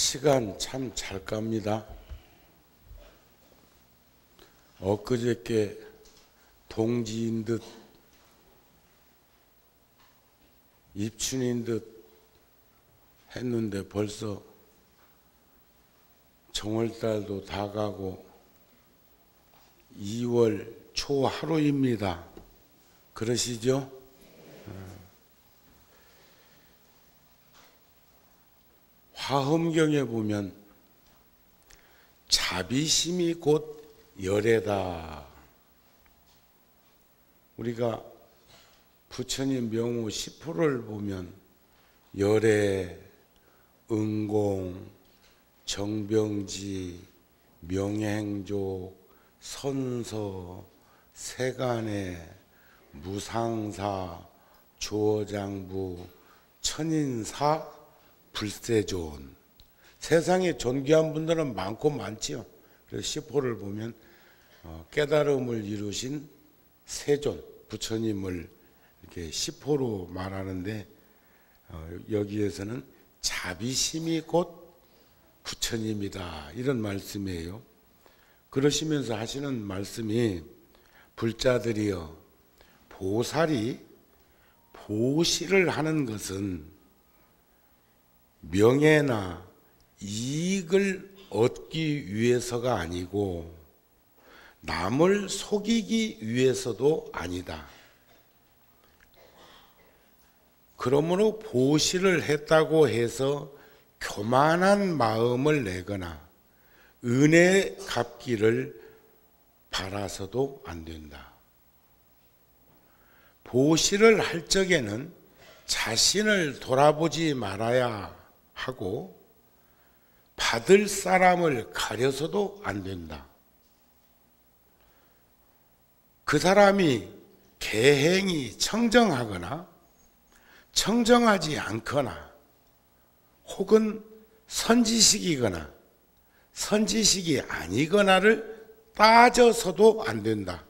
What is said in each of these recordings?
시간 참 잘 갑니다. 엊그저께 동지인 듯 입춘인 듯 했는데 벌써 정월달도 다 가고 2월 초 하루입니다. 그러시죠? 화엄경에 보면 자비심이 곧 열애다. 우리가 부처님 명호 10호를 보면 열애, 응공, 정병지, 명행족, 선서, 세간의, 무상사, 조어장부, 천인사, 불세존. 세상에 존귀한 분들은 많고 많지요. 그래서 10호를 보면 깨달음을 이루신 세존, 부처님을 이렇게 10호로 말하는데 여기에서는 자비심이 곧 부처님이다 이런 말씀이에요. 그러시면서 하시는 말씀이 불자들이여 보살이 보시를 하는 것은 명예나 이익을 얻기 위해서가 아니고 남을 속이기 위해서도 아니다. 그러므로 보시를 했다고 해서 교만한 마음을 내거나 은혜 갚기를 바라서도 안 된다. 보시를 할 적에는 자신을 돌아보지 말아야 하고 받을 사람을 가려서도 안 된다. 그 사람이 계행이 청정하거나 청정하지 않거나 혹은 선지식이거나 선지식이 아니거나를 따져서도 안 된다.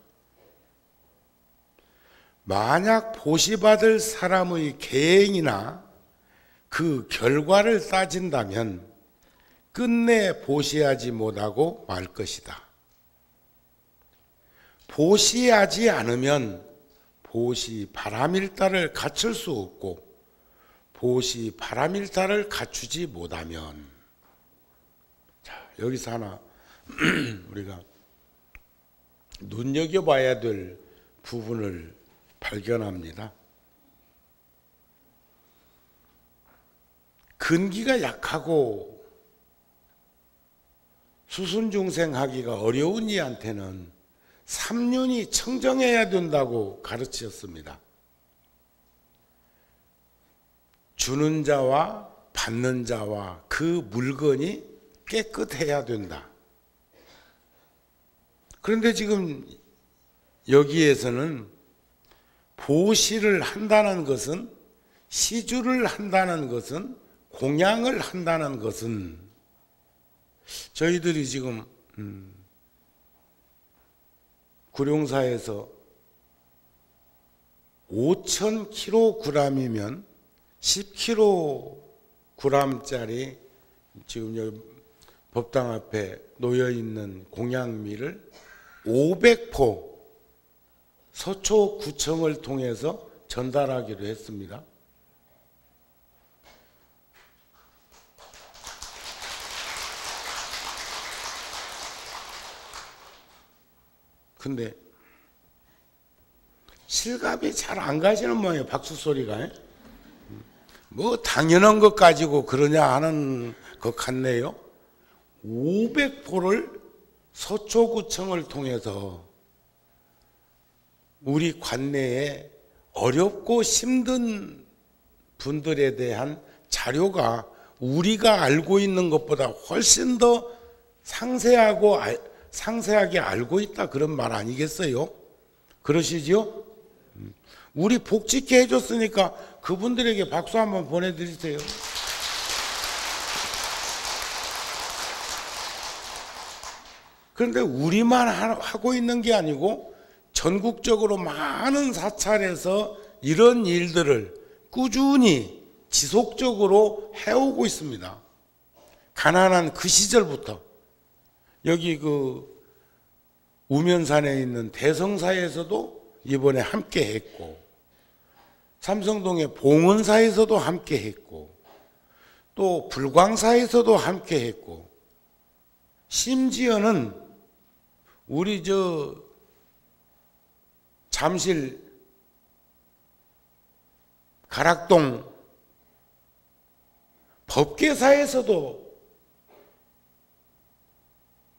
만약 보시받을 사람의 계행이나 그 결과를 따진다면 끝내 보시하지 못하고 말 것이다. 보시하지 않으면 보시 바람일다를 갖출 수 없고 보시 바람일다를 갖추지 못하면 자 여기서 하나 우리가 눈여겨봐야 될 부분을 발견합니다. 근기가 약하고 수순중생하기가 어려운 이한테는 삼륜이 청정해야 된다고 가르치셨습니다. 주는 자와 받는 자와 그 물건이 깨끗해야 된다. 그런데 지금 여기에서는 보시를 한다는 것은 시주를 한다는 것은 공양을 한다는 것은 저희들이 지금 구룡사에서 5,000kg이면 10kg짜리 지금 여기 법당 앞에 놓여 있는 공양미를 500포 서초구청을 통해서 전달하기로 했습니다. 근데 실감이 잘 안 가시는 모양이에요. 박수 소리가. 뭐 당연한 것 가지고 그러냐 하는 것 같네요. 500포를 서초구청을 통해서 우리 관내에 어렵고 힘든 분들에 대한 자료가 우리가 알고 있는 것보다 훨씬 더 상세하게 알고 있다 그런 말 아니겠어요? 그러시죠? 우리 복지케 해줬으니까 그분들에게 박수 한번 보내드리세요. 그런데 우리만 하고 있는 게 아니고 전국적으로 많은 사찰에서 이런 일들을 꾸준히 지속적으로 해오고 있습니다. 가난한 그 시절부터 여기 그 우면산에 있는 대성사에서도 이번에 함께 했고, 삼성동의 봉은사에서도 함께 했고, 또 불광사에서도 함께 했고, 심지어는 우리 잠실 가락동 법계사에서도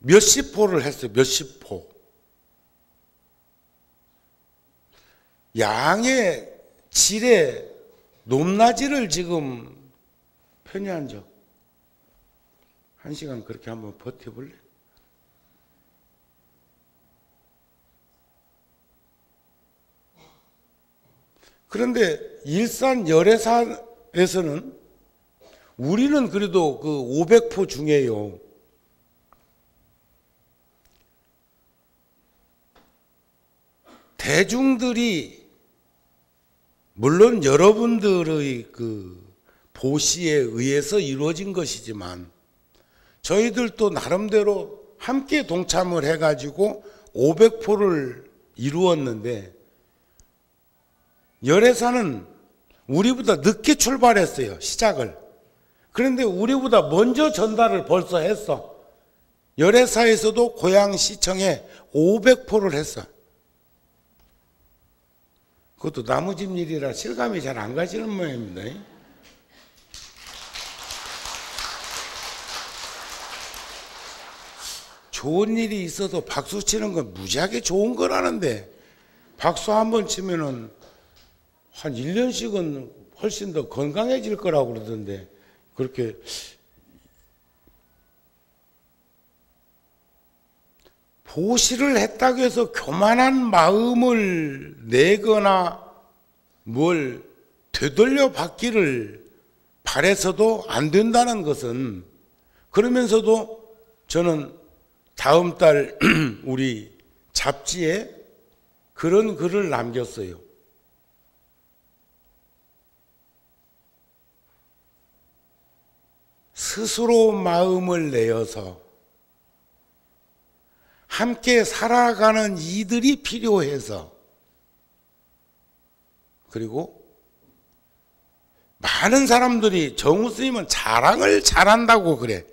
몇십 포를 했어요. 몇십 포. 양의 질의 높낮이를 지금 편애한 적. 1시간 그렇게 한번 버텨볼래? 그런데 일산 열애산에서는 우리는 그래도 그 500포 중에요, 대중들이 물론 여러분들의 그 보시에 의해서 이루어진 것이지만 저희들도 나름대로 함께 동참을 해가지고 500포를 이루었는데, 열애사는 우리보다 늦게 출발했어요, 시작을. 그런데 우리보다 먼저 전달을 벌써 했어. 열애사에서도 고양시청에 500포를 했어. 그것도 나무집 일이라 실감이 잘 안 가시는 모양입니다. 좋은 일이 있어도 박수 치는 건 무지하게 좋은 거라는데, 박수 한 번 치면은 한 1년씩은 훨씬 더 건강해질 거라고 그러던데, 그렇게 보시를 했다고 해서 교만한 마음을 내거나 뭘 되돌려 받기를 바래서도 안 된다는 것은, 그러면서도 저는 다음 달 우리 잡지에 그런 글을 남겼어요. 스스로 마음을 내어서 함께 살아가는 이들이 필요해서, 그리고 많은 사람들이 정우 스님은 자랑을 잘한다고 그래.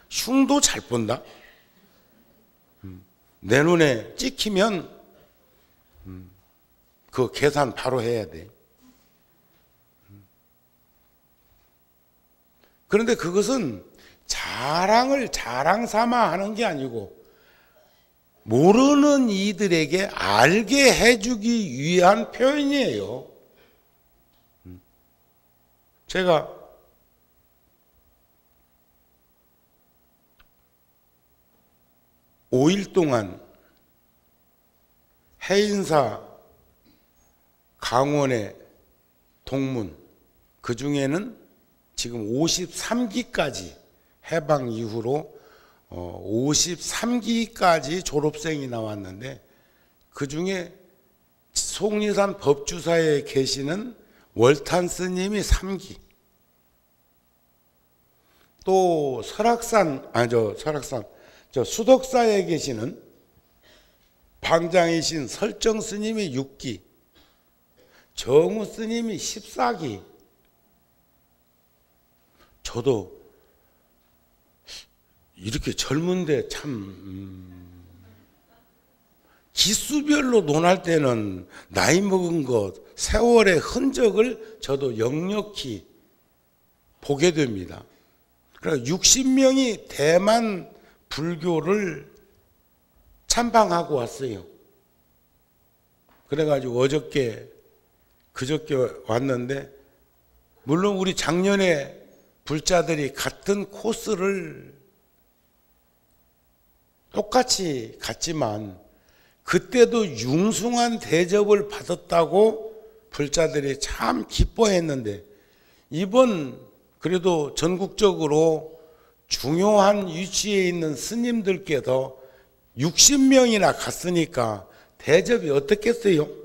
흉도 잘 본다. 내 눈에 찍히면 그 계산 바로 해야 돼. 그런데 그것은 자랑을 자랑 삼아 하는 게 아니고 모르는 이들에게 알게 해주기 위한 표현이에요. 제가 (5일) 동안 해인사 강원의 동문, 그 중에는 지금 53기까지 해방 이후로 53기까지 졸업생이 나왔는데, 그 중에 속리산 법주사에 계시는 월탄 스님이 3기, 또 수덕사에 계시는 방장이신 설정 스님이 6기, 정우 스님이 14기. 저도 이렇게 젊은데 참 기수별로 논할 때는 나이 먹은 것, 세월의 흔적을 저도 역력히 보게 됩니다. 그러니까 60명이 대만 불교를 참방하고 왔어요. 그래가지고 그저께 왔는데, 물론 우리 작년에 불자들이 같은 코스를 똑같이 갔지만 그때도 융숭한 대접을 받았다고 불자들이 참 기뻐했는데, 이번 그래도 전국적으로 중요한 위치에 있는 스님들께서 60명이나 갔으니까 대접이 어떻겠어요?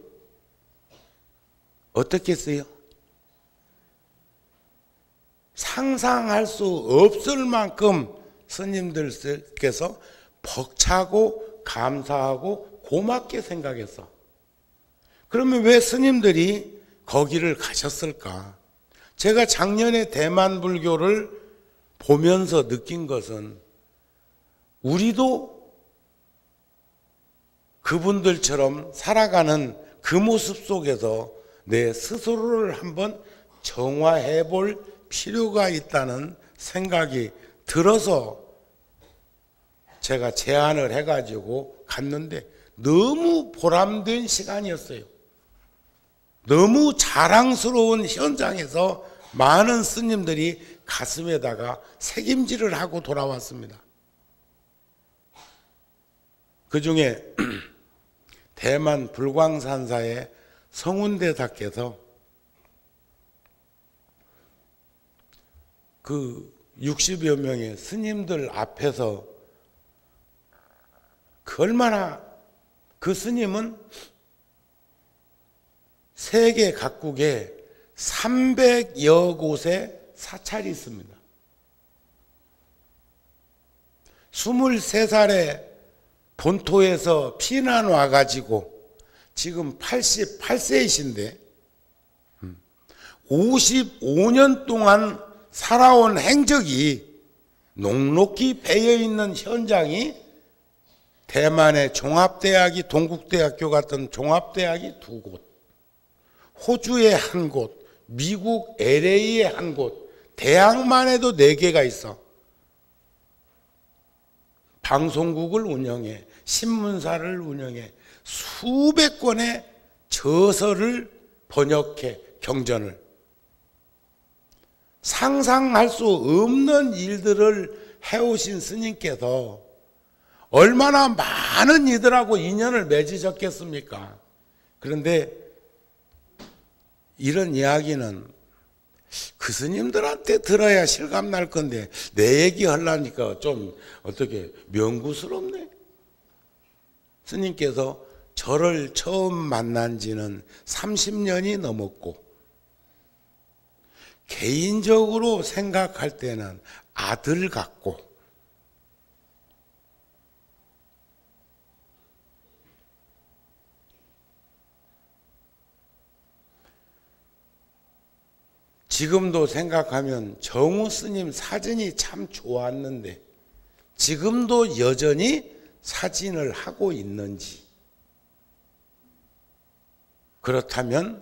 상상할 수 없을 만큼 스님들께서 벅차고 감사하고 고맙게 생각했어. 그러면 왜 스님들이 거기를 가셨을까? 제가 작년에 대만 불교를 보면서 느낀 것은 우리도 그분들처럼 살아가는 그 모습 속에서 내 스스로를 한번 정화해 볼 필요가 있다는 생각이 들어서 제가 제안을 해가지고 갔는데 너무 보람된 시간이었어요. 너무 자랑스러운 현장에서 많은 스님들이 가슴에다가 새김질을 하고 돌아왔습니다. 그 중에 대만 불광산사의 성운대사께서 그 60여 명의 스님들 앞에서 얼마나 그 스님은 세계 각국에 300여 곳에 사찰이 있습니다. 23살에 본토에서 피난 와가지고 지금 88세이신데 55년 동안 살아온 행적이 넉넉히 배어있는 현장이 대만의 종합대학이 동국대학교 같은 종합대학이 2곳, 호주에 1곳, 미국 LA에 1곳, 대학만 해도 4개가 있어. 방송국을 운영해, 신문사를 운영해, 수백 권의 저서를 번역해, 경전을. 상상할 수 없는 일들을 해오신 스님께서 얼마나 많은 이들하고 인연을 맺으셨겠습니까? 그런데 이런 이야기는 그 스님들한테 들어야 실감 날 건데 내 얘기 하려니까 좀 어떻게 명구스럽네. 스님께서 저를 처음 만난 지는 30년이 넘었고 개인적으로 생각할 때는 아들 같고 지금도 생각하면 정우 스님 사진이 참 좋았는데 지금도 여전히 사진을 하고 있는지, 그렇다면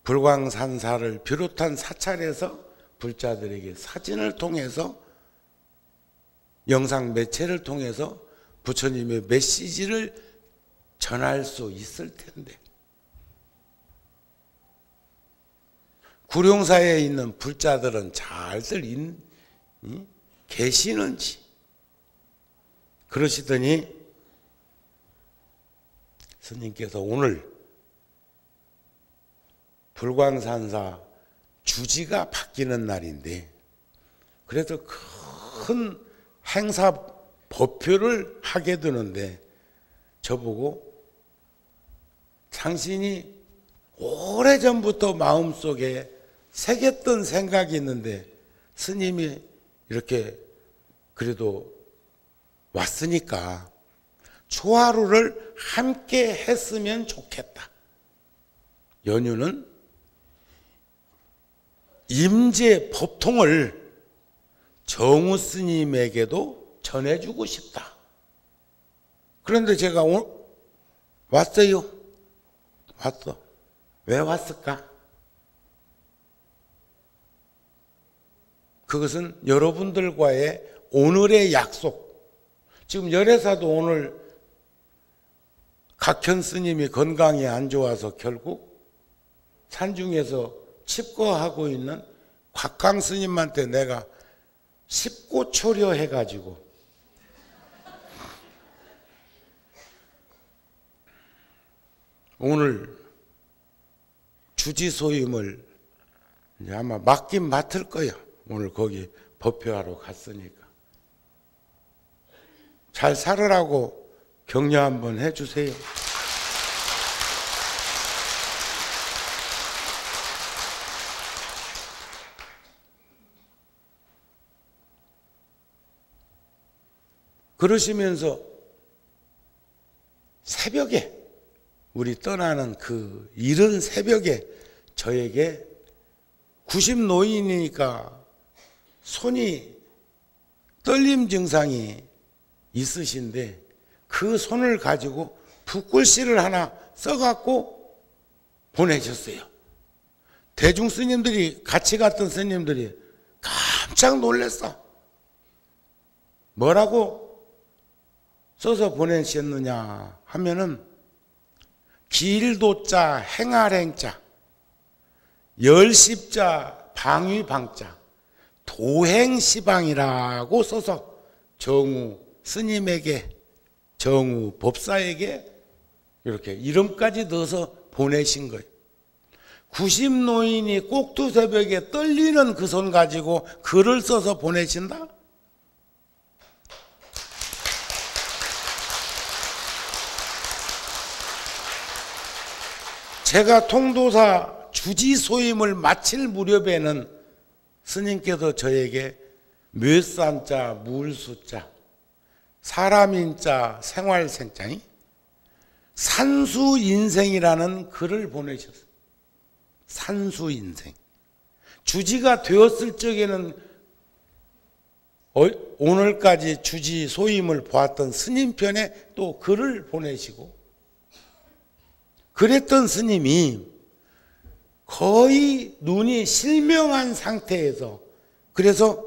불광산사를 비롯한 사찰에서 불자들에게 사진을 통해서 영상 매체를 통해서 부처님의 메시지를 전할 수 있을 텐데 구룡사에 있는 불자들은 잘들 계시는지. 그러시더니 스님께서 오늘 불광산사 주지가 바뀌는 날인데 그래서 큰 행사 법표를 하게 되는데 저보고 당신이 오래전부터 마음속에 새겼던 생각이 있는데 스님이 이렇게 그래도 왔으니까 초하루를 함께 했으면 좋겠다. 연유는 임재 법통을 정우 스님에게도 전해주고 싶다. 그런데 제가 왔어요. 왔어. 왜 왔을까? 그것은 여러분들과의 오늘의 약속. 지금 열애사도 오늘 각현 스님이 건강이 안 좋아서 결국 산중에서 칩거하고 있는 곽강 스님한테 내가 십고초려 해가지고 오늘 주지소임을 이제 아마 맡긴 맡을 거야. 오늘 거기 법표하러 갔으니까. 잘 살으라고 격려 한번 해주세요. 그러시면서 새벽에, 우리 떠나는 그 이른 새벽에 저에게 90노인이니까 손이 떨림 증상이 있으신데 그 손을 가지고 붓글씨를 하나 써갖고 보내셨어요. 대중 스님들이, 같이 갔던 스님들이 깜짝 놀랐어. 뭐라고 써서 보내셨느냐 하면은 길도자 행할행자, 열십자 방위방자, 도행시방이라고 써서 정우 스님에게, 정우 법사에게 이렇게 이름까지 넣어서 보내신 거예요. 90노인이 꼭두새벽에 떨리는 그 손 가지고 글을 써서 보내신다? 제가 통도사 주지소임을 마칠 무렵에는 스님께서 저에게 묘산자, 물수자, 사람인자, 생활생자니 산수인생이라는 글을 보내셨어요. 산수인생. 주지가 되었을 적에는 오늘까지 주지 소임을 보았던 스님 편에 또 글을 보내시고, 그랬던 스님이 거의 눈이 실명한 상태에서, 그래서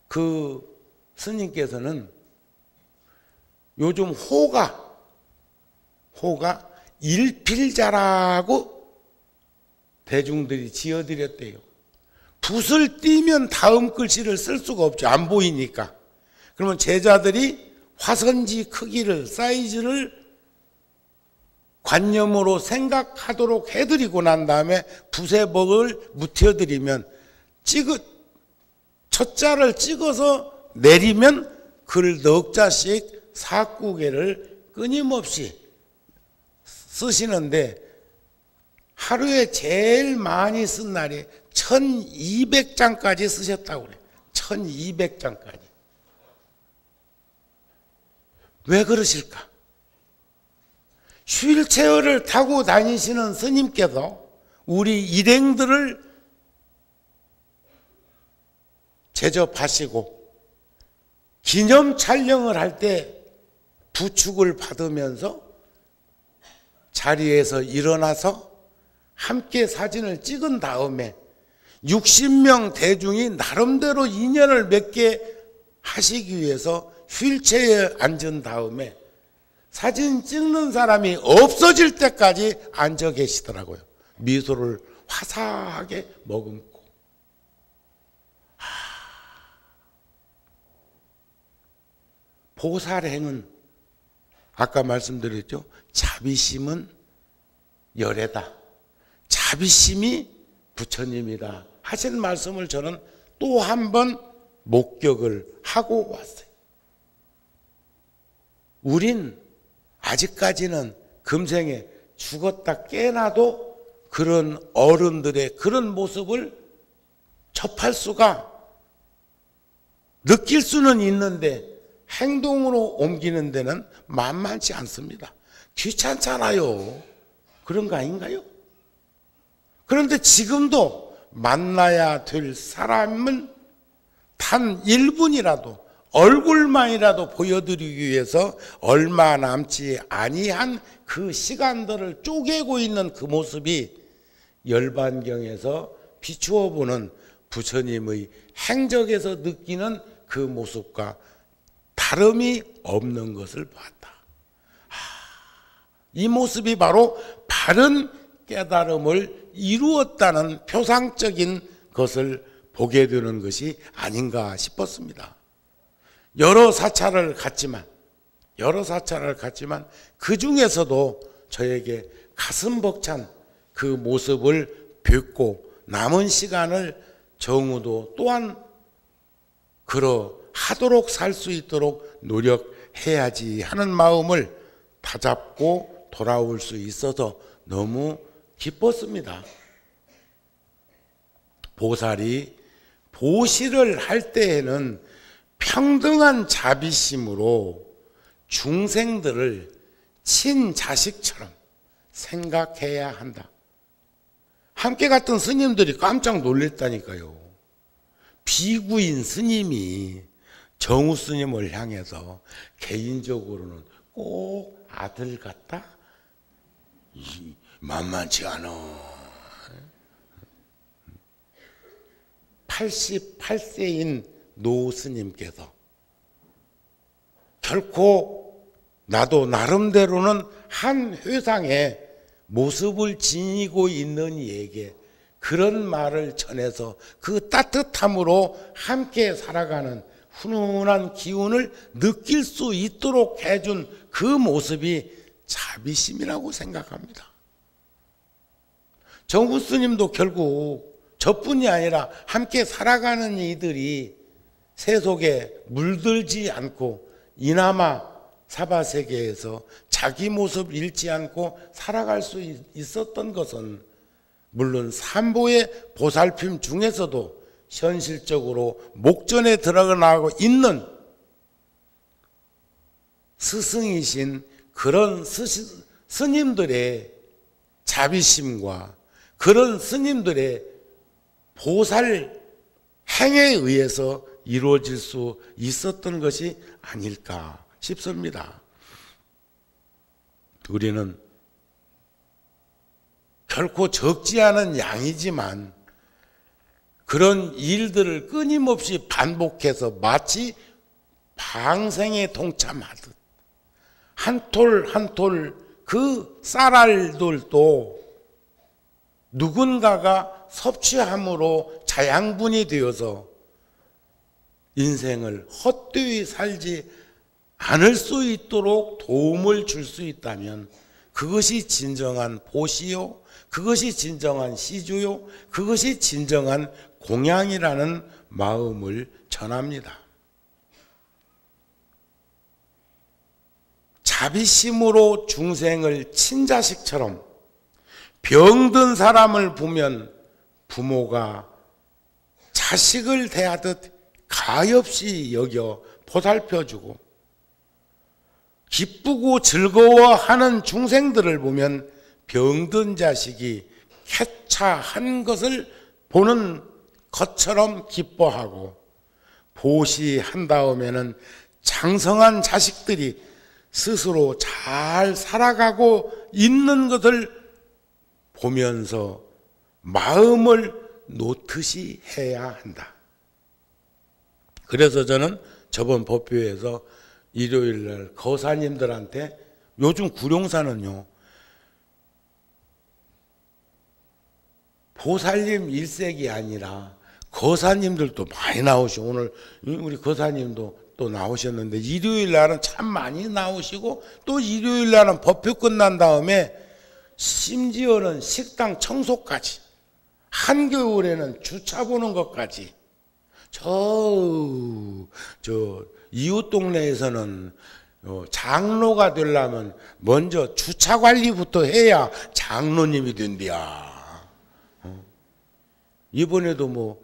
그 스님께서는 요즘 호가 일필자라고 대중들이 지어드렸대요. 붓을 띄면 다음 글씨를 쓸 수가 없죠. 안 보이니까. 그러면 제자들이 화선지 크기를, 사이즈를 관념으로 생각하도록 해드리고 난 다음에 붓에 먹을 묻혀드리면 첫 자를 찍어서 내리면 글 넉 자씩 4구개를 끊임없이 쓰시는데, 하루에 제일 많이 쓴 날이 1200장까지 쓰셨다고 그래요. 1200장까지. 왜 그러실까? 휠체어를 타고 다니시는 스님께서 우리 일행들을 제접하시고 기념 촬영을 할 때 부축을 받으면서 자리에서 일어나서 함께 사진을 찍은 다음에 60명 대중이 나름대로 인연을 맺게 하시기 위해서 휠체어에 앉은 다음에 사진 찍는 사람이 없어질 때까지 앉아 계시더라고요. 미소를 화사하게 머금고. 보살행은 아까 말씀드렸죠. 자비심은 열애다. 자비심이 부처님이다 하신 말씀을 저는 또 한 번 목격을 하고 왔어요. 우린 아직까지는 금생에 죽었다 깨나도 그런 어른들의 그런 모습을 접할 수가, 느낄 수는 있는데 행동으로 옮기는 데는 만만치 않습니다. 귀찮잖아요. 그런 거 아닌가요? 그런데 지금도 만나야 될 사람은 단 1분이라도 얼굴만이라도 보여드리기 위해서 얼마 남지 아니한 그 시간들을 쪼개고 있는 그 모습이 열반경에서 비추어 보는 부처님의 행적에서 느끼는 그 모습과 다름이 없는 것을 봤다. 이 모습이 바로 바른 깨달음을 이루었다는 표상적인 것을 보게 되는 것이 아닌가 싶었습니다. 여러 사찰을 갔지만 그 중에서도 저에게 가슴 벅찬 그 모습을 뵙고 남은 시간을 정우도 또한 그러하도록 살 수 있도록 노력해야지 하는 마음을 다잡고 돌아올 수 있어서 너무 기뻤습니다. 보살이 보시를 할 때에는 평등한 자비심으로 중생들을 친자식처럼 생각해야 한다. 함께 갔던 스님들이 깜짝 놀랐다니까요. 비구인 스님이 정우 스님을 향해서 개인적으로는 꼭 아들 같다? 만만치 않아. 88세인 노 스님께서 결코 나도 나름대로는 한 회상의 모습을 지니고 있는 이에게 그런 말을 전해서 그 따뜻함으로 함께 살아가는 훈훈한 기운을 느낄 수 있도록 해준 그 모습이 자비심이라고 생각합니다. 정구 스님도 결국 저뿐이 아니라 함께 살아가는 이들이 세속에 물들지 않고 이나마 사바세계에서 자기 모습 잃지 않고 살아갈 수 있었던 것은 물론 삼보의 보살핌 중에서도 현실적으로 목전에 들어가고 있는 스승이신 그런 스님들의 자비심과 그런 스님들의 보살 행에 의해서 이루어질 수 있었던 것이 아닐까 싶습니다. 우리는 결코 적지 않은 양이지만 그런 일들을 끊임없이 반복해서 마치 방생에 동참하듯 한 톨 한 톨 그 쌀알들도 누군가가 섭취함으로 자양분이 되어서 인생을 헛되이 살지 않을 수 있도록 도움을 줄 수 있다면 그것이 진정한 보시요, 그것이 진정한 시주요, 그것이 진정한 공양이라는 마음을 전합니다. 자비심으로 중생을 친자식처럼 병든 사람을 보면 부모가 자식을 대하듯 가엾이 여겨 보살펴주고 기쁘고 즐거워하는 중생들을 보면 병든 자식이 쾌차한 것을 보는 것처럼 기뻐하고 보시한 다음에는 장성한 자식들이 스스로 잘 살아가고 있는 것을 보면서 마음을 놓듯이 해야 한다. 그래서 저는 저번 법회에서 일요일날 거사님들한테 요즘 구룡사는요 보살님 일색이 아니라 거사님들도 많이 나오시고 오늘 우리 거사님도 또 나오셨는데 일요일날은 참 많이 나오시고 또 일요일날은 법회 끝난 다음에 심지어는 식당 청소까지 한겨울에는 주차 보는 것까지 저 이웃 동네에서는 장로가 되려면 먼저 주차 관리부터 해야 장로님이 된대야. 이번에도 뭐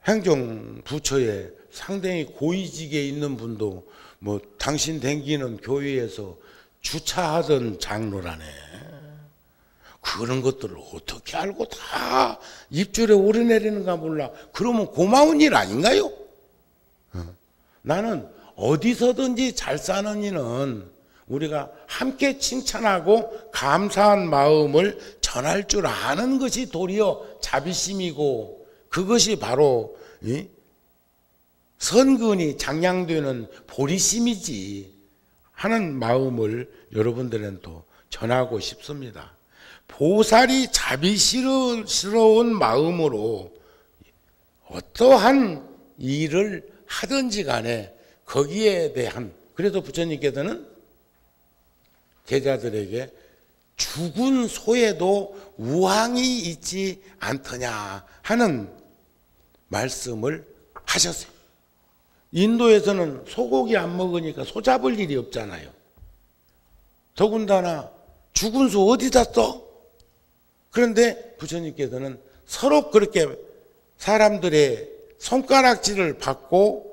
행정부처에 상당히 고위직에 있는 분도 뭐 당신 댕기는 교회에서 주차하던 장로라네. 그런 것들을 어떻게 알고 다 입줄에 오르내리는가 몰라. 그러면 고마운 일 아닌가요? 나는 어디서든지 잘 사는 이는 우리가 함께 칭찬하고 감사한 마음을 전할 줄 아는 것이 도리어 자비심이고 그것이 바로 선근이 장량되는 보리심이지 하는 마음을 여러분들은 또 전하고 싶습니다. 보살이 자비스러운 마음으로 어떠한 일을 하든지 간에 거기에 대한 그래서 부처님께서는 제자들에게 죽은 소에도 우항이 있지 않더냐 하는 말씀을 하셨어요. 인도에서는 소고기 안 먹으니까 소 잡을 일이 없잖아요. 더군다나 죽은 소 어디다 써? 그런데 부처님께서는 서로 그렇게 사람들의 손가락질을 받고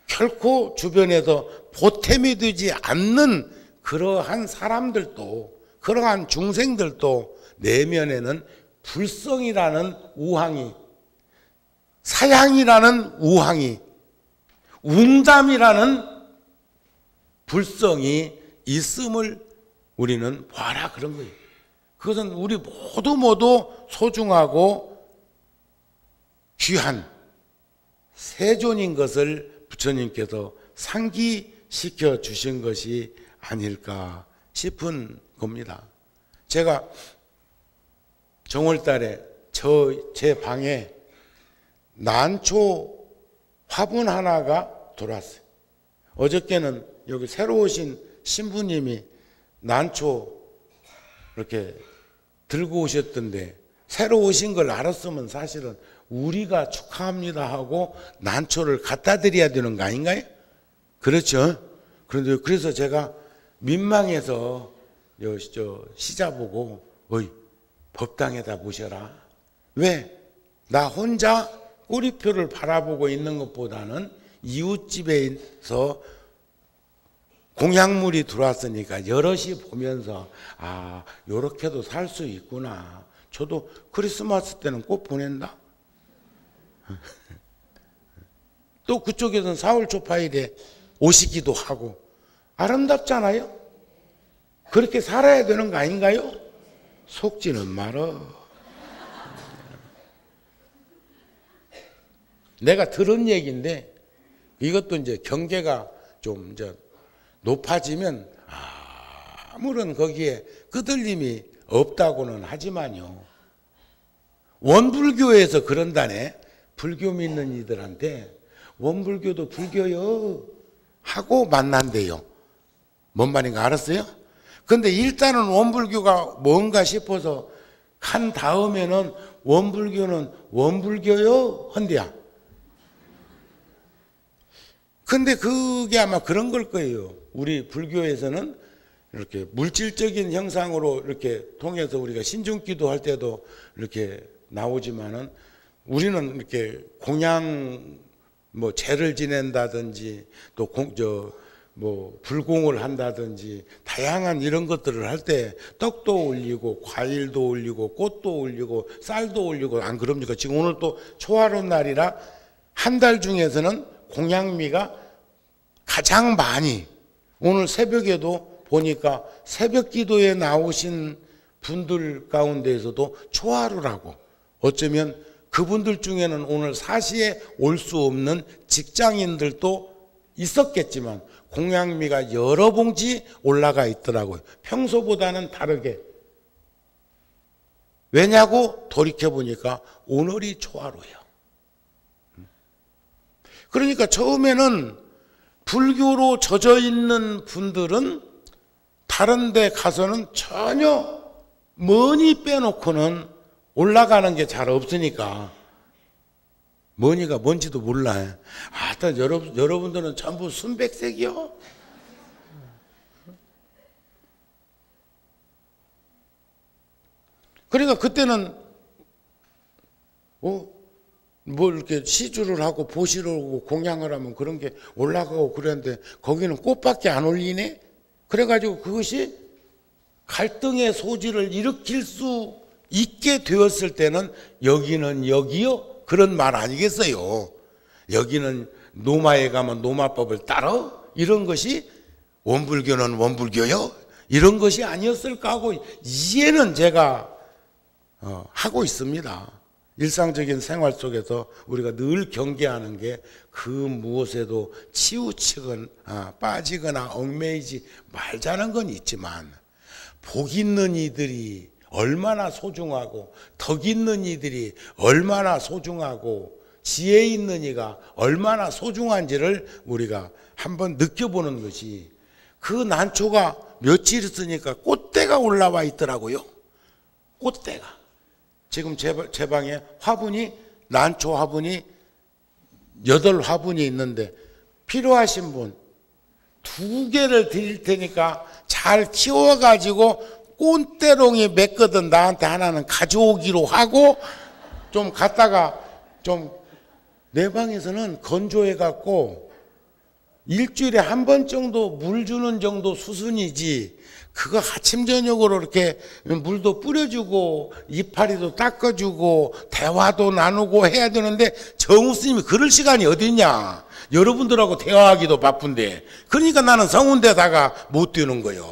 결코 주변에서 보탬이 되지 않는 그러한 사람들도, 그러한 중생들도 내면에는 불성이라는 우항이, 사양이라는 우항이, 웅담이라는 불성이 있음을 우리는 봐라, 그런 거예요. 그것은 우리 모두 소중하고 귀한 세존인 것을 부처님께서 상기시켜 주신 것이 아닐까 싶은 겁니다. 제가 정월달에 제 방에 난초 화분 하나가 들어왔어요. 어저께는 여기 새로 오신 신부님이 난초 이렇게 들고 오셨던데, 새로 오신 걸 알았으면 사실은 우리가 축하합니다 하고 난초를 갖다 드려야 되는 거 아닌가요? 그렇죠? 그런데 그래서 제가 민망해서 시자 보고 법당에다 모셔라. 왜? 나 혼자 꼬리표를 바라보고 있는 것보다는 이웃집에서 공약물이 들어왔으니까 여럿이 보면서 요렇게도 살 수 있구나. 저도 크리스마스 때는 꽃 보낸다. 또 그쪽에서는 4월 초파일에 오시기도 하고 아름답잖아요. 그렇게 살아야 되는 거 아닌가요? 속지는 말어. 내가 들은 얘기인데 이것도 이제 경계가 좀 이제 높아지면 아무런 거기에 끄들림이 없다고는 하지만요. 원불교에서 그런다네. 불교 믿는 이들한테 원불교도 불교요 하고 만난대요. 뭔 말인가 알았어요? 근데 일단은 원불교가 뭔가 싶어서 한 다음에는 원불교는 원불교요 한대야. 근데 그게 아마 그런 걸 거예요. 우리 불교에서는 이렇게 물질적인 형상으로 이렇게 통해서 우리가 신중기도 할 때도 이렇게 나오지만은 우리는 이렇게 공양 제를 지낸다든지 또 불공을 한다든지 다양한 이런 것들을 할 때 떡도 올리고 과일도 올리고 꽃도 올리고 쌀도 올리고 안 그럽니까? 지금 오늘 또 초하루 날이라 한 달 중에서는 공양미가 가장 많이, 오늘 새벽에도 보니까 새벽 기도에 나오신 분들 가운데에서도 초하루라고, 어쩌면 그분들 중에는 오늘 사시에 올 수 없는 직장인들도 있었겠지만 공양미가 여러 봉지 올라가 있더라고요. 평소보다는 다르게. 왜냐고 돌이켜보니까 오늘이 초하루예요. 그러니까 처음에는 불교로 젖어 있는 분들은 다른 데 가서는 전혀 머니 빼놓고는 올라가는 게 잘 없으니까 머니가 뭔지도 몰라. 여러분들은 전부 순백색이요? 그러니까 그때는 이렇게 시주를 하고 보시를 하고 공양을 하면 그런 게 올라가고 그랬는데 거기는 꽃밖에 안 올리네? 그래가지고 그것이 갈등의 소지를 일으킬 수 있게 되었을 때는 여기는 여기요? 그런 말 아니겠어요? 여기는 노마에 가면 노마법을 따라? 이런 것이 원불교는 원불교요? 이런 것이 아니었을까 하고 이해는 제가 하고 있습니다. 일상적인 생활 속에서 우리가 늘 경계하는 게 그 무엇에도 치우치거나 빠지거나 얽매이지 말자는 건 있지만 복 있는 이들이 얼마나 소중하고 덕 있는 이들이 얼마나 소중하고 지혜 있는 이가 얼마나 소중한지를 우리가 한번 느껴보는 것이, 그 난초가 며칠 있으니까 꽃대가 올라와 있더라고요. 꽃대가. 지금 제 방에 화분이, 난초 화분이 8화분이 있는데 필요하신 분 2개를 드릴 테니까 잘 키워가지고 꽃대롱이 맺거든 나한테 하나는 가져오기로 하고, 좀 갖다가 좀 내 방에서는 건조해갖고 일주일에 한 번 정도 물 주는 정도 수순이지, 그거 아침 저녁으로 이렇게 물도 뿌려주고 이파리도 닦아주고 대화도 나누고 해야 되는데 정우 스님이 그럴 시간이 어딨냐. 여러분들하고 대화하기도 바쁜데. 그러니까 나는 성운대다가 못 뛰는 거요.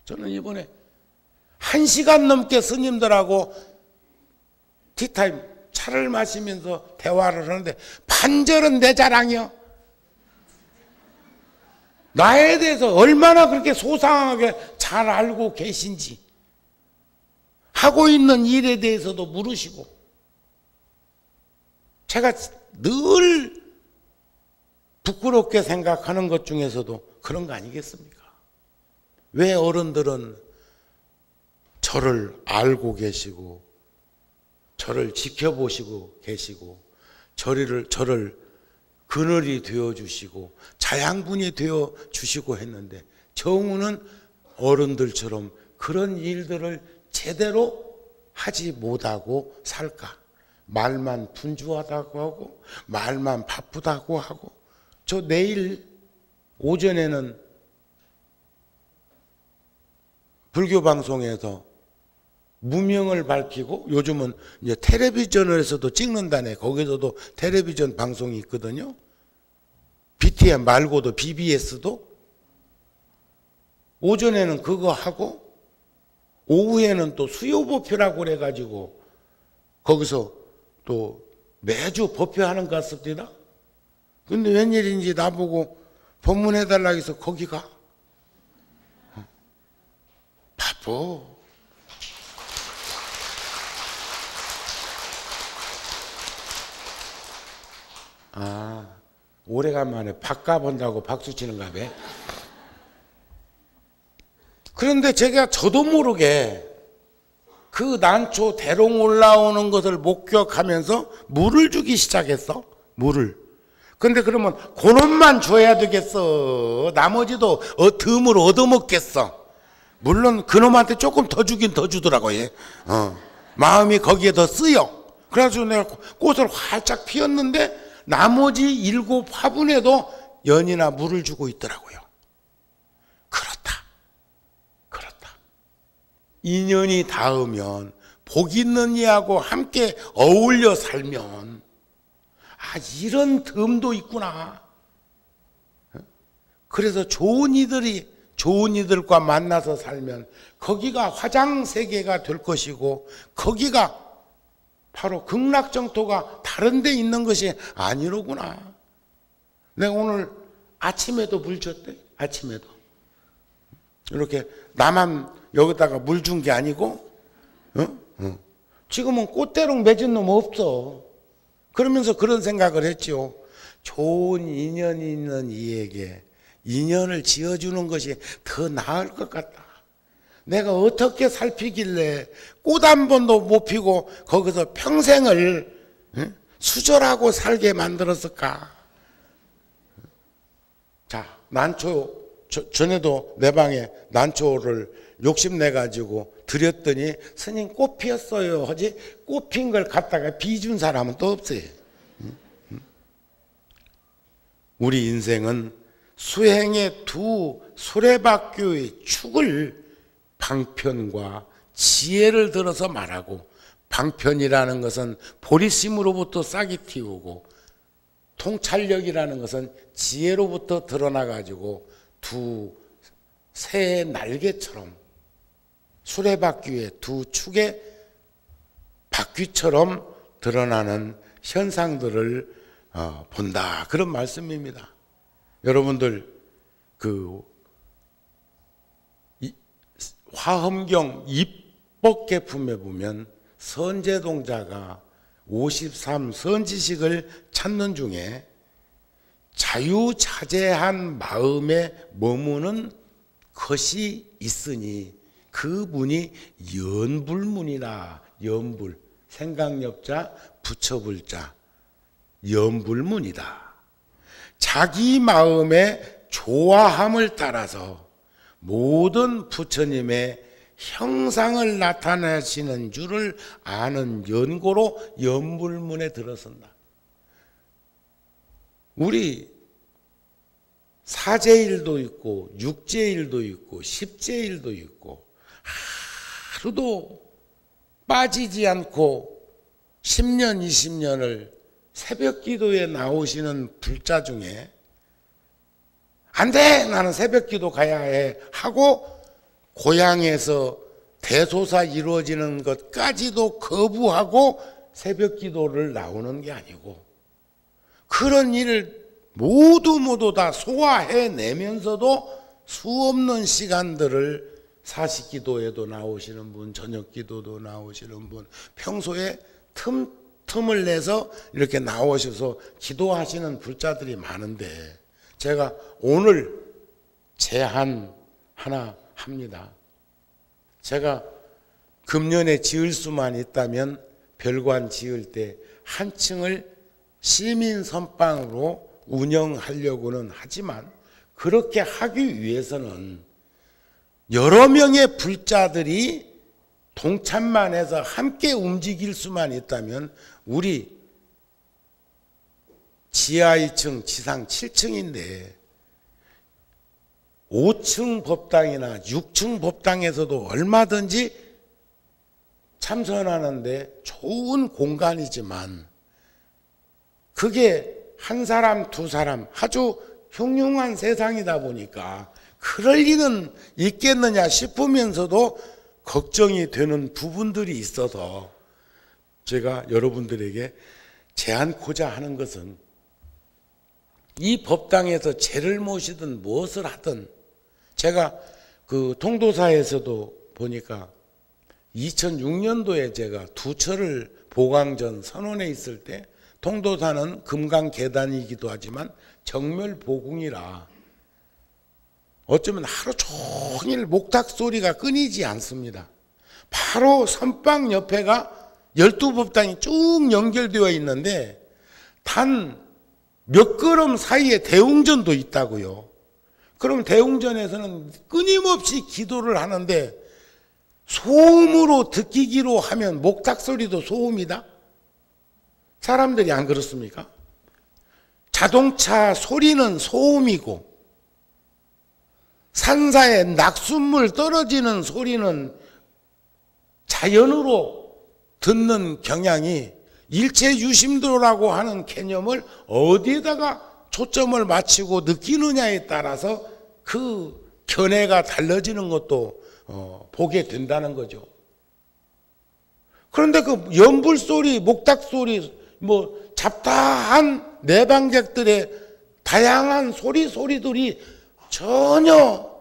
저는 이번에 1시간 넘게 스님들하고 티타임 차를 마시면서 대화를 하는데 반절은 내 자랑이요. 나에 대해서 얼마나 그렇게 소상하게 잘 알고 계신지, 하고 있는 일에 대해서도 물으시고. 제가 늘 부끄럽게 생각하는 것 중에서도 그런 거 아니겠습니까? 왜 어른들은 저를 알고 계시고 저를 지켜보시고 계시고 저를 그늘이 되어주시고 자양분이 되어주시고 했는데 정우는 어른들처럼 그런 일들을 제대로 하지 못하고 살까? 말만 분주하다고 하고 말만 바쁘다고 하고. 저 내일 오전에는 불교 방송에서 무명을 밝히고, 요즘은 이제 텔레비전에서도 찍는다네. 거기서도 텔레비전 방송이 있거든요. BTN 말고도 BBS도. 오전에는 그거 하고 오후에는 또 수요법회라고 그래가지고 거기서 또 매주 법회하는 것 같습니다. 근데 웬일인지 나보고 법문해달라고 해서 거기 가. 바빠. 오래간만에 박 가본다고 박수 치는가 봐. 그런데 제가 저도 모르게 그 난초 대롱 올라오는 것을 목격하면서 물을 주기 시작했어. 물을. 근데 그러면 그놈만 줘야 되겠어. 나머지도 덤으로 얻어먹겠어. 물론 그놈한테 조금 더 주긴 더 주더라고요. 마음이 거기에 더 쓰여. 그래가지고 내가 꽃을 활짝 피웠는데 나머지 7 화분에도 연이나 물을 주고 있더라고요. 그렇다. 인연이 닿으면, 복 있는 이하고 함께 어울려 살면, 이런 덤도 있구나. 그래서 좋은 이들과 만나서 살면 거기가 화장세계가 될 것이고, 거기가 바로 극락정토가 다른 데 있는 것이 아니로구나. 내가 오늘 아침에도 물 줬대. 아침에도. 이렇게 나만 여기다가 물 준 게 아니고, 지금은 꽃대롱 맺은 놈 없어. 그러면서 그런 생각을 했죠. 좋은 인연이 있는 이에게 인연을 지어주는 것이 더 나을 것 같다. 내가 어떻게 살피길래 꽃 한 번도 못 피고 거기서 평생을 수절하고 살게 만들었을까? 자, 난초, 전에도 내 방에 난초를 욕심내가지고 드렸더니 스님 꽃 피었어요 하지, 꽃 핀 걸 갖다가 비준 사람은 또 없어요. 우리 인생은 수행의 두 수레바퀴의 축을 방편과 지혜를 들어서 말하고, 방편이라는 것은 보리심으로부터 싹이 틔우고, 통찰력이라는 것은 지혜로부터 드러나가지고 두 새의 날개처럼 수레바퀴의 두 축의 바퀴처럼 드러나는 현상들을 본다. 그런 말씀입니다. 여러분들 화엄경 입법계품에 보면 선제동자가 53 선지식을 찾는 중에 자유자재한 마음에 머무는 것이 있으니 그 문이 연불문이라. 연불, 생각엽자 부처불자, 연불문이다. 자기 마음의 좋아함을 따라서 모든 부처님의 형상을 나타내시는 줄을 아는 연고로 연불문에 들어선다. 우리 사제일도 있고 육제일도 있고 십제일도 있고 하루도 빠지지 않고 10년 20년을 새벽 기도에 나오시는 불자 중에 안 돼! 나는 새벽 기도 가야 해 하고 고향에서 대소사 이루어지는 것까지도 거부하고 새벽 기도를 나오는 게 아니고 그런 일을 모두 다 소화해내면서도 수없는 시간들을 사시 기도에도 나오시는 분, 저녁 기도도 나오시는 분, 평소에 틈을 내서 이렇게 나오셔서 기도하시는 불자들이 많은데 제가 오늘 제안 하나 합니다. 제가 금년에 지을 수만 있다면 별관 지을 때 한 층을 시민 선방으로 운영하려고는 하지만 그렇게 하기 위해서는 여러 명의 불자들이 동참만 해서 함께 움직일 수만 있다면 우리 지하 2층, 지상 7층인데 5층 법당이나 6층 법당에서도 얼마든지 참선하는데 좋은 공간이지만 그게 한 사람, 두 사람 아주 흉흉한 세상이다 보니까 그럴 리는 있겠느냐 싶으면서도 걱정이 되는 부분들이 있어서 제가 여러분들에게 제안코자 하는 것은 이 법당에서 제를 모시든 무엇을 하든 제가 그 통도사에서도 보니까 2006년도에 제가 두 철을 보광전 선원에 있을 때 통도사는 금강계단이기도 하지만 정멸보궁이라 어쩌면 하루 종일 목탁 소리가 끊이지 않습니다. 바로 선방 옆에가 12법당이 쭉 연결되어 있는데 단 몇 걸음 사이에 대웅전도 있다고요. 그럼 대웅전에서는 끊임없이 기도를 하는데 소음으로 듣기기로 하면 목탁 소리도 소음이다? 사람들이 안 그렇습니까? 자동차 소리는 소음이고 산사에 낙숫물 떨어지는 소리는 자연으로 듣는 경향이 일체유심도라고 하는 개념을 어디에다가 초점을 맞추고 느끼느냐에 따라서 그 견해가 달라지는 것도 보게 된다는 거죠. 그런데 그 연불소리, 목탁소리, 뭐 잡다한 내방객들의 다양한 소리들이 전혀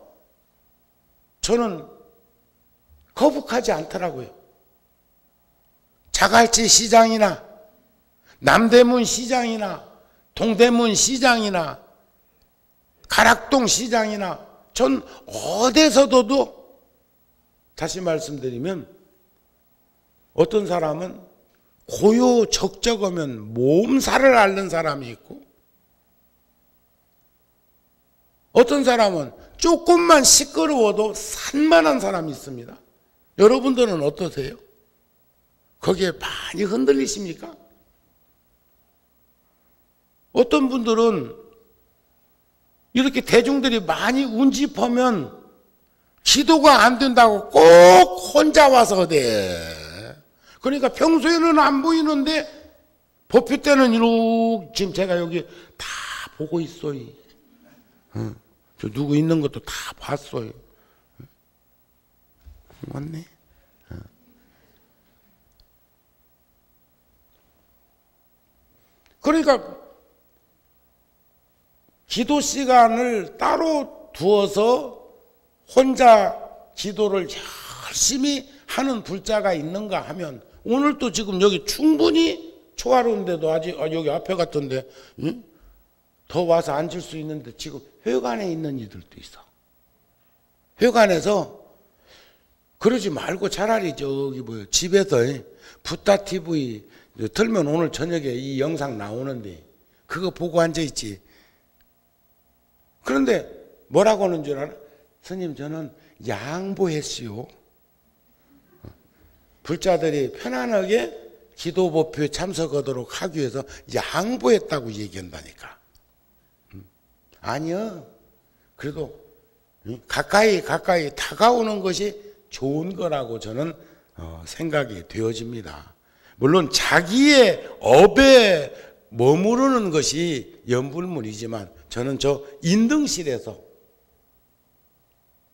저는 거북하지 않더라고요. 자갈치 시장이나 남대문 시장이나 동대문 시장이나 가락동 시장이나 전 어디서도 다시 말씀드리면 어떤 사람은 고요 적적하면 몸살을 앓는 사람이 있고 어떤 사람은 조금만 시끄러워도 산만한 사람이 있습니다. 여러분들은 어떠세요? 거기에 많이 흔들리십니까? 어떤 분들은 이렇게 대중들이 많이 운집하면 기도가 안 된다고 꼭 혼자 와서 돼. 그러니까 평소에는 안 보이는데 법회 때는 이렇게 지금 제가 여기 다 보고 있어요. 저 누구 있는 것도 다 봤어요. 맞네. 그러니까 기도 시간을 따로 두어서 혼자 기도를 열심히 하는 불자가 있는가 하면 오늘도 지금 여기 충분히 초하루인데도 아직 여기 앞에 같은데 응? 더 와서 앉을 수 있는데 지금 회관에 있는 이들도 있어. 회관에서 그러지 말고 차라리 저기 뭐요 집에서 붓다 TV 틀면 오늘 저녁에 이 영상 나오는데 그거 보고 앉아있지. 그런데 뭐라고 하는 줄 알아? 스님 저는 양보했시오. 불자들이 편안하게 기도 법회에 참석하도록 하기 위해서 양보했다고 얘기한다니까. 아니요. 그래도 가까이 다가오는 것이 좋은 거라고 저는 생각이 되어집니다. 물론 자기의 업에 머무르는 것이 연불문이지만 저는 저 인등실에서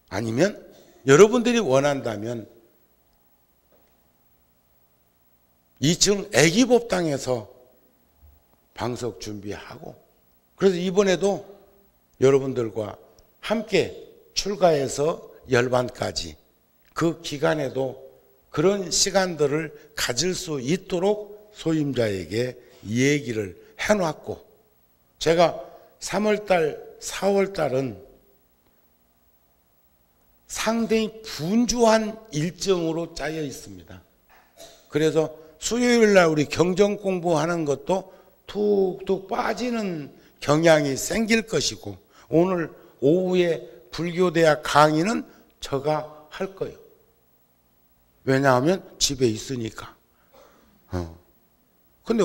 아니면 여러분들이 원한다면 2층 애기법당에서 방석 준비하고 그래서 이번에도 여러분들과 함께 출가해서 열반까지 그 기간에도 그런 시간들을 가질 수 있도록 소임자에게 얘기를 해놨고 제가 3월달, 4월달은 상당히 분주한 일정으로 짜여 있습니다. 그래서 수요일날 우리 경전 공부하는 것도 툭툭 빠지는 경향이 생길 것이고 오늘 오후에 불교대학 강의는 제가 할 거예요. 왜냐하면 집에 있으니까. 근데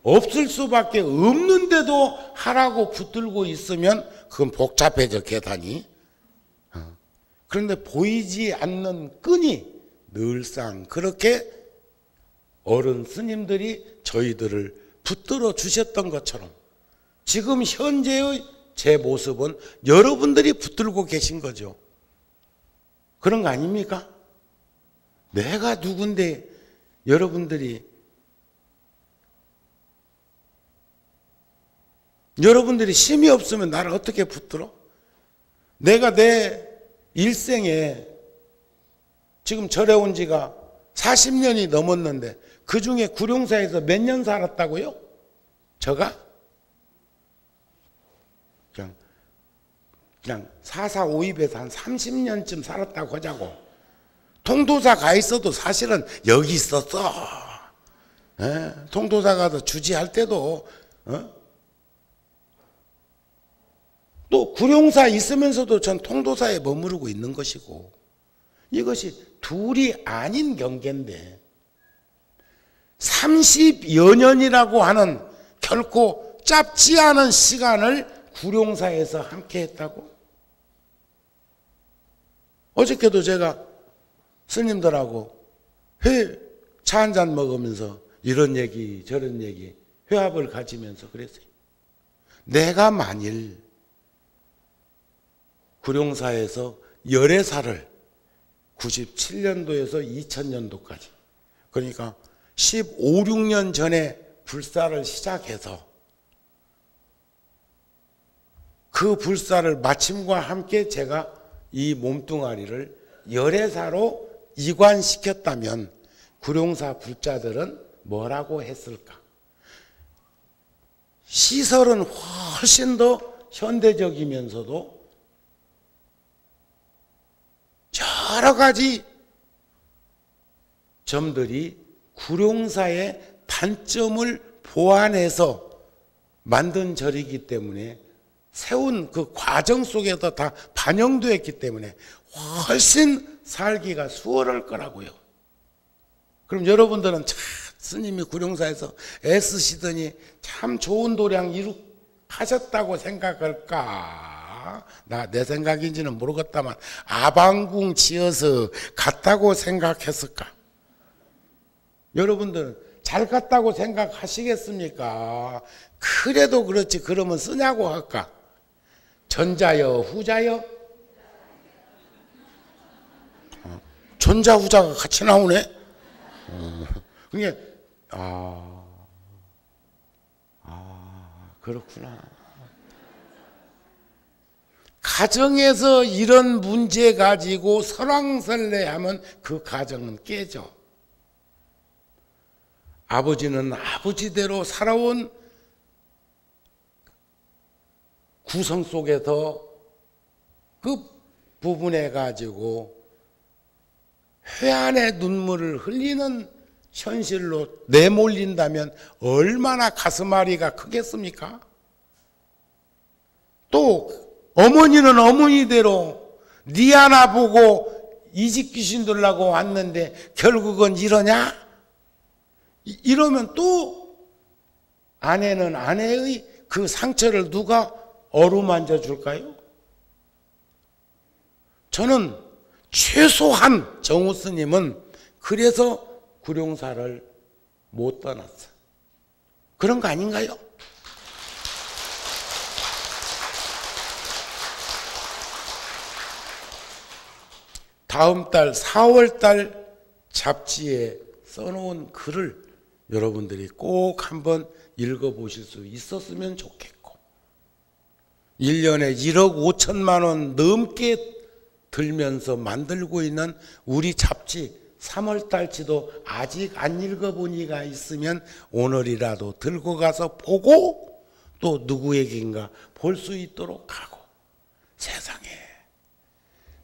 없을 수밖에 없는데도 하라고 붙들고 있으면 그건 복잡해져 계단이. 그런데 보이지 않는 끈이 늘상 그렇게 어른 스님들이 저희들을 붙들어 주셨던 것처럼 지금 현재의 제 모습은 여러분들이 붙들고 계신 거죠. 그런 거 아닙니까? 내가 누군데 여러분들이 힘이 없으면 나를 어떻게 붙들어? 내가 내 일생에 지금 절에 온 지가 40년이 넘었는데 그 중에 구룡사에서 몇 년 살았다고요? 저가? 그냥 4452에서 한 30년쯤 살았다고 하자고. 통도사 가 있어도 사실은 여기 있었어. 통도사 가서 주지할 때도 또 구룡사 있으면서도 전 통도사에 머무르고 있는 것이고 이것이 둘이 아닌 경계인데 30여 년이라고 하는 결코 짧지 않은 시간을 구룡사에서 함께 했다고? 어저께도 제가 스님들하고 차 한잔 먹으면서 이런 얘기 저런 얘기 회합을 가지면서 그랬어요. 내가 만일 구룡사에서 열애사를 97년도에서 2000년도까지 그러니까 15, 16년 전에 불사를 시작해서 그 불사를 마침과 함께 제가 이 몸뚱아리를 열애사로 이관시켰다면 구룡사 불자들은 뭐라고 했을까? 시설은 훨씬 더 현대적이면서도 여러 가지 점들이 구룡사의 단점을 보완해서 만든 절이기 때문에 세운 그 과정 속에서 다 반영되었기 때문에 훨씬 살기가 수월할 거라고요. 그럼 여러분들은 참 스님이 구룡사에서 애쓰시더니 참 좋은 도량 이룩하셨다고 생각할까? 내 생각인지는 모르겠다만 아방궁 지어서 갔다고 생각했을까? 여러분들은 잘 갔다고 생각하시겠습니까? 그래도 그렇지 그러면 쓰냐고 할까? 전자여 후자여? 전자 후자가 같이 나오네? 그게 그렇구나. 가정에서 이런 문제 가지고 설왕설래하면 그 가정은 깨져. 아버지는 아버지대로 살아온 구성 속에서 그 부분에 가지고 회한의 눈물을 흘리는 현실로 내몰린다면 얼마나 가슴앓이가 크겠습니까? 또 어머니는 어머니대로 네 하나 보고 이 집 귀신 들라고 왔는데 결국은 이러냐? 이러면 또 아내는 아내의 그 상처를 누가 어루만져 줄까요? 저는 최소한 정우 스님은 그래서 구룡사를 못 떠났어. 그런 거 아닌가요? 다음 달 4월 달 잡지에 써놓은 글을 여러분들이 꼭 한번 읽어보실 수 있었으면 좋겠고, 1년에 1억 5천만 원 넘게 들면서 만들고 있는 우리 잡지 3월 달치도 아직 안 읽어본 이가 있으면 오늘이라도 들고 가서 보고 또 누구에게인가 볼 수 있도록 하고, 세상에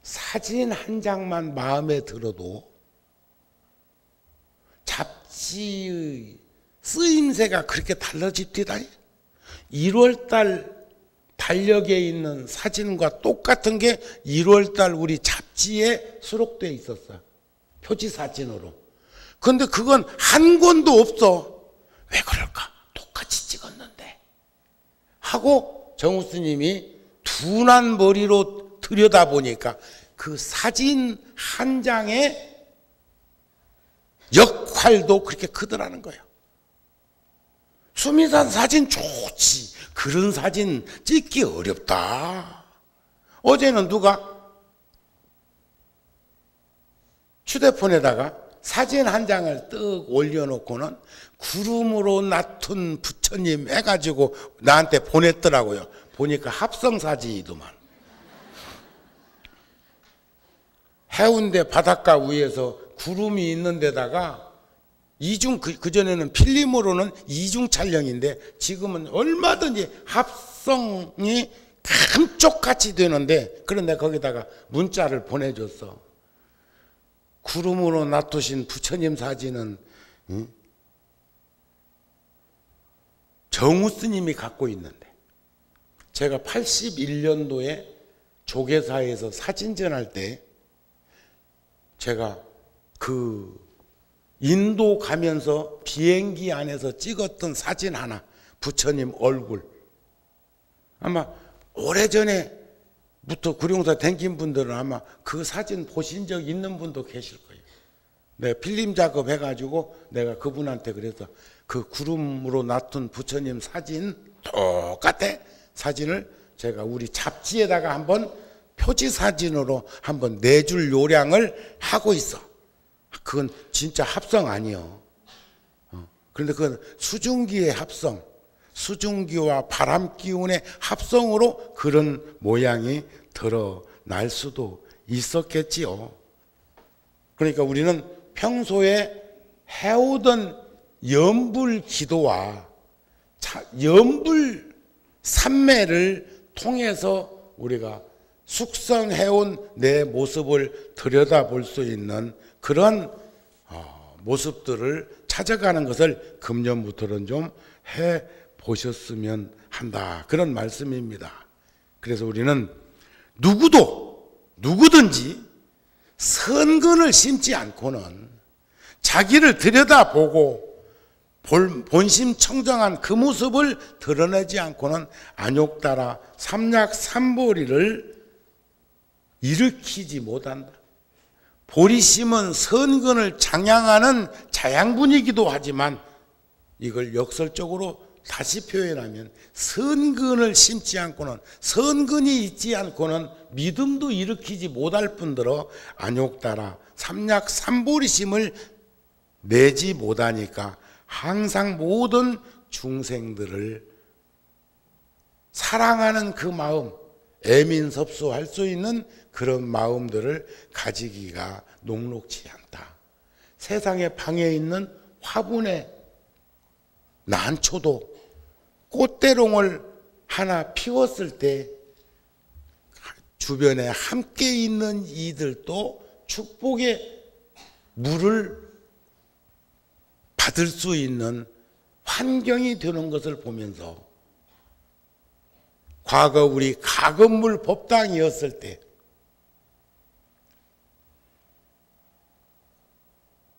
사진 한 장만 마음에 들어도 잡지의 쓰임새가 그렇게 달라집디다. 1월달 달력에 있는 사진과 똑같은 게 1월달 우리 잡지에 수록되어 있었어. 표지 사진으로. 근데 그건 한 권도 없어. 왜 그럴까? 똑같이 찍었는데. 하고 정우 스님이 둔한 머리로 들여다보니까 그 사진 한 장의 역할도 그렇게 크더라는 거예요. 수미산 사진 좋지. 그런 사진 찍기 어렵다. 어제는 누가 휴대폰에다가 사진 한 장을 떡 올려놓고는 구름으로 낮춘 부처님 해가지고 나한테 보냈더라고요. 보니까 합성 사진이더만. 해운대 바닷가 위에서 구름이 있는 데다가 그전에는 필름으로는 이중 촬영인데 지금은 얼마든지 합성이 감쪽같이 되는데, 그런데 거기다가 문자를 보내줬어. 구름으로 놔두신 부처님 사진은 정우 스님이 갖고 있는데, 제가 81년도에 조계사에서 사진전 할 때 제가 그 인도 가면서 비행기 안에서 찍었던 사진 하나, 부처님 얼굴, 아마 오래전에부터 구룡사 댕긴 분들은 아마 그 사진 보신 적 있는 분도 계실 거예요. 내가 필름 작업 해가지고 내가 그분한테 그래서 그 구름으로 놔둔 부처님 사진 똑같아 사진을 제가 우리 잡지에다가 한번 표지 사진으로 한번 내줄 요량을 하고 있어. 그건 진짜 합성 아니요. 그런데 그건 수증기의 합성, 수증기와 바람 기운의 합성으로 그런 모양이 드러날 수도 있었겠지요. 그러니까 우리는 평소에 해오던 염불 기도와 염불 삼매를 통해서 우리가 숙성해온 내 모습을 들여다볼 수 있는 그런 모습들을 찾아가는 것을 금년부터는 좀 해보셨으면 한다, 그런 말씀입니다. 그래서 우리는 누구든지 선근을 심지 않고는, 자기를 들여다보고 본심 청정한 그 모습을 드러내지 않고는 안욕따라 삼략삼보리를 일으키지 못한다. 보리심은 선근을 장양하는 자양분이기도 하지만, 이걸 역설적으로 다시 표현하면 선근을 심지 않고는, 선근이 있지 않고는 믿음도 일으키지 못할 뿐더러 안욕따라 삼략삼보리심을 내지 못하니까 항상 모든 중생들을 사랑하는 그 마음, 애민섭수할 수 있는 그런 마음들을 가지기가 녹록지 않다. 세상에 방에 있는 화분의 난초도 꽃대롱을 하나 피웠을 때 주변에 함께 있는 이들도 축복의 물을 받을 수 있는 환경이 되는 것을 보면서, 과거 우리 가건물 법당이었을 때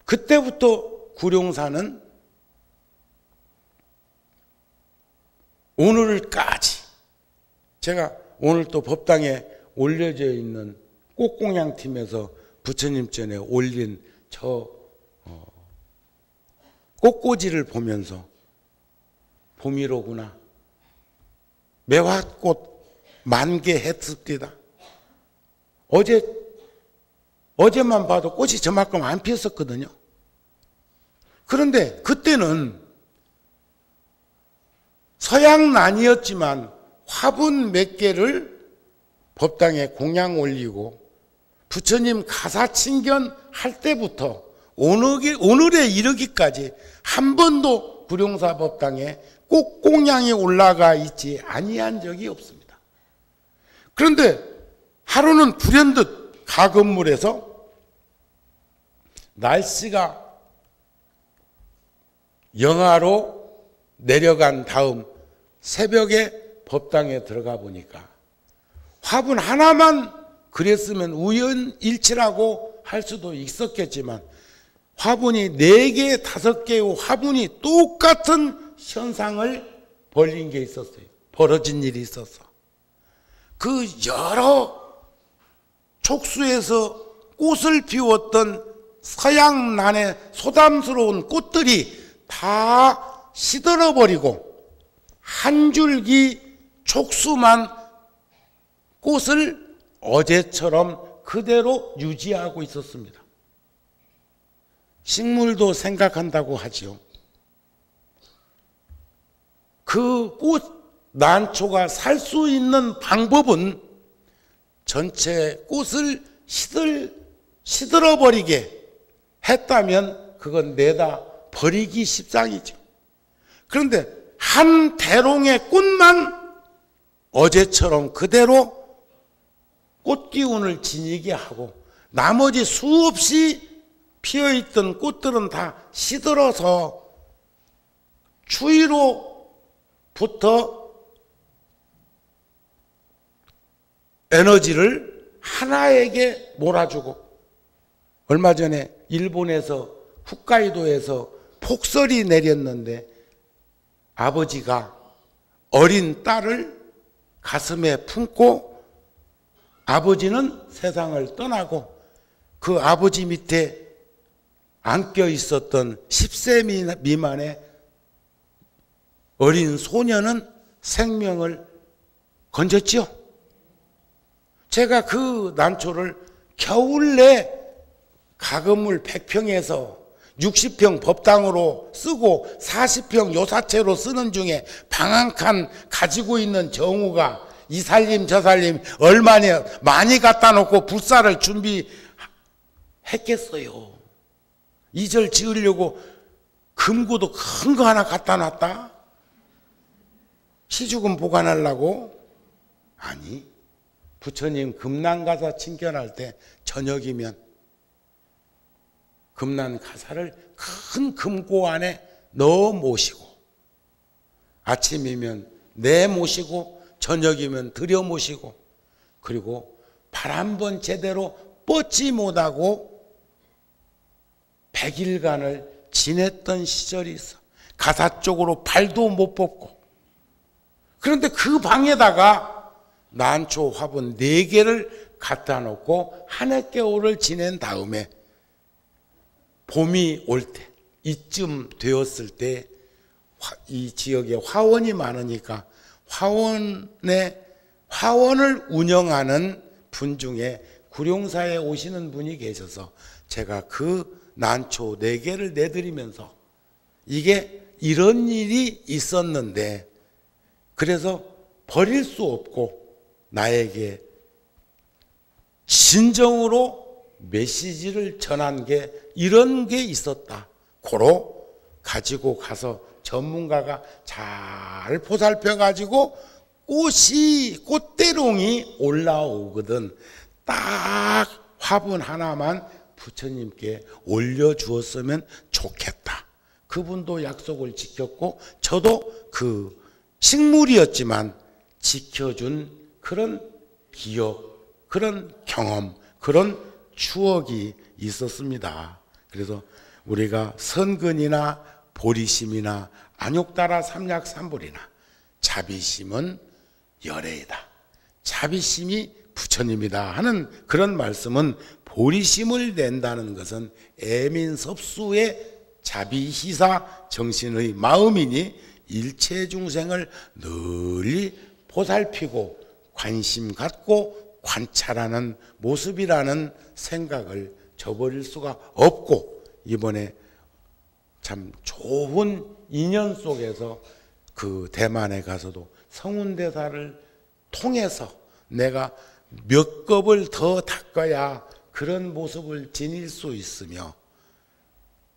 그때부터 구룡사는 오늘까지, 제가 오늘 또 법당에 올려져 있는 꽃공양팀에서 부처님 전에 올린 저 꽃꽂이를 보면서 봄이로구나, 매화꽃 만개했습니다. 어제만 봐도 꽃이 저만큼 안 피었었거든요. 그런데 그때는 서양난이었지만 화분 몇 개를 법당에 공양 올리고 부처님 가사칭견 할 때부터 오늘에 이르기까지 한 번도 구룡사 법당에 꽃공양이 올라가 있지 아니한 적이 없습니다. 그런데 하루는 불현듯 가건물에서 날씨가 영하로 내려간 다음 새벽에 법당에 들어가 보니까 화분 하나만 그랬으면 우연일치라고 할 수도 있었겠지만 화분이 4개, 5개의 화분이 똑같은 현상을 벌린 게 있었어요. 벌어진 일이 있었어. 그 여러 촉수에서 꽃을 피웠던 서양난의 소담스러운 꽃들이 다 시들어버리고 한 줄기 촉수만 꽃을 어제처럼 그대로 유지하고 있었습니다. 식물도 생각한다고 하지요. 그 꽃 난초가 살 수 있는 방법은 전체 꽃을 시들어버리게 했다면 그건 내다 버리기 십상이죠. 그런데 한 대롱의 꽃만 어제처럼 그대로 꽃기운을 지니게 하고 나머지 수없이 피어있던 꽃들은 다 시들어서 추위로부터 에너지를 하나에게 몰아주고, 얼마 전에 일본에서 홋카이도에서 폭설이 내렸는데 아버지가 어린 딸을 가슴에 품고 아버지는 세상을 떠나고 그 아버지 밑에 안겨 있었던 10세 미만의 어린 소녀는 생명을 건졌지요. 제가 그 난초를 겨울 내 가건물 100평에서 60평 법당으로 쓰고 40평 요사채로 쓰는 중에 방 한 칸 가지고 있는 정우가 이 살림 저 살림 얼마나 많이 갖다 놓고 불사를 준비했겠어요. 이 절 지으려고 금고도 큰 거 하나 갖다 놨다? 시주금 보관하려고? 아니, 부처님 금난가사 칭견할 때 저녁이면 금난가사를 큰 금고 안에 넣어 모시고, 아침이면 내 모시고 저녁이면 들여 모시고, 그리고 발 한 번 제대로 뻗지 못하고 100일간을 지냈던 시절이 있어. 가사 쪽으로 발도 못 뻗고. 그런데 그 방에다가 난초 화분 4개를 갖다 놓고 한 해 겨울을 지낸 다음에 봄이 올 때, 이쯤 되었을 때 이 지역에 화원이 많으니까 화원을 운영하는 분 중에 구룡사에 오시는 분이 계셔서 제가 그 난초 4개를 내드리면서 이게 이런 일이 있었는데 그래서 버릴 수 없고 나에게 진정으로 메시지를 전한 게 이런 게 있었다. 고로 가지고 가서 전문가가 잘 보살펴 가지고 꽃대롱이 올라오거든. 딱 화분 하나만 부처님께 올려주었으면 좋겠다. 그분도 약속을 지켰고 저도 그 식물이었지만 지켜준 그런 기억, 그런 경험, 그런 추억이 있었습니다. 그래서 우리가 선근이나 보리심이나 안욕따라 삼약삼불이나 자비심은 열애이다. 자비심이 부처님이다 하는 그런 말씀은 보리심을 낸다는 것은 애민섭수의 자비희사 정신의 마음이니 일체 중생을 널리 보살피고 관심 갖고 관찰하는 모습이라는 생각을 저버릴 수가 없고, 이번에 참 좋은 인연 속에서 그 대만에 가서도 성운대사를 통해서 내가 몇 겁을 더 닦아야 그런 모습을 지닐 수 있으며,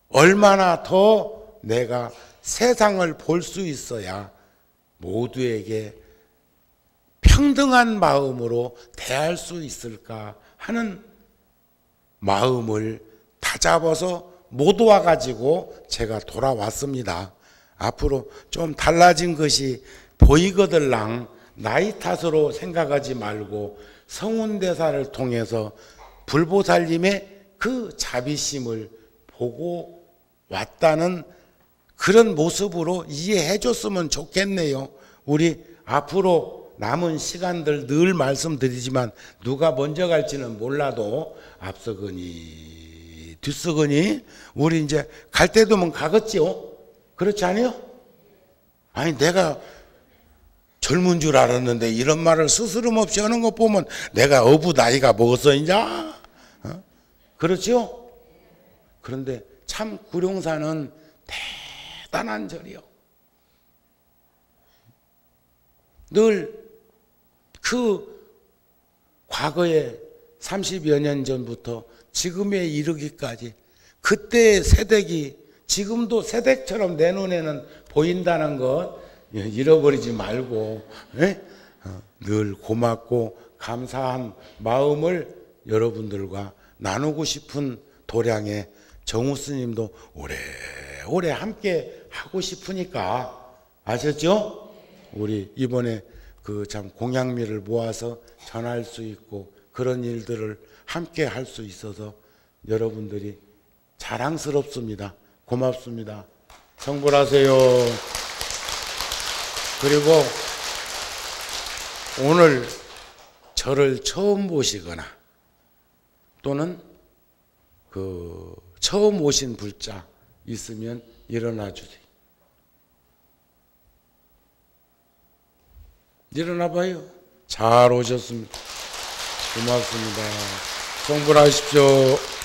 얼마나 더 내가 세상을 볼 수 있어야 모두에게 평등한 마음으로 대할 수 있을까 하는 마음을 다잡아서 못 와가지고 제가 돌아왔습니다. 앞으로 좀 달라진 것이 보이거들랑 나이 탓으로 생각하지 말고 성운대사를 통해서 불보살님의 그 자비심을 보고 왔다는 그런 모습으로 이해해 줬으면 좋겠네요. 우리 앞으로 남은 시간들 늘 말씀드리지만 누가 먼저 갈지는 몰라도 앞서거니 뒤서거니 우리 이제 갈 때 되면 가겠지요. 그렇지 않아요? 아니 내가 젊은 줄 알았는데 이런 말을 스스럼 없이 하는 것 보면 내가 어부 나이가 먹었어 이제? 그렇죠? 그런데 참 구룡사는 대단한 절이요. 늘 그 과거에 30여 년 전부터 지금에 이르기까지 그때의 새댁이 지금도 새댁처럼 내 눈에는 보인다는 것 잃어버리지 말고 늘 고맙고 감사한 마음을 여러분들과 나누고 싶은 도량에 정우 스님도 오래오래 함께 하고 싶으니까 아셨죠? 우리 이번에 그 참 공양미를 모아서 전할 수 있고 그런 일들을 함께 할 수 있어서 여러분들이 자랑스럽습니다. 고맙습니다. 성불하세요. 그리고 오늘 저를 처음 보시거나 또는 그 처음 오신 불자 있으면 일어나 주세요. 일어나 봐요. 잘 오셨습니다. 고맙습니다. 성불하십시오.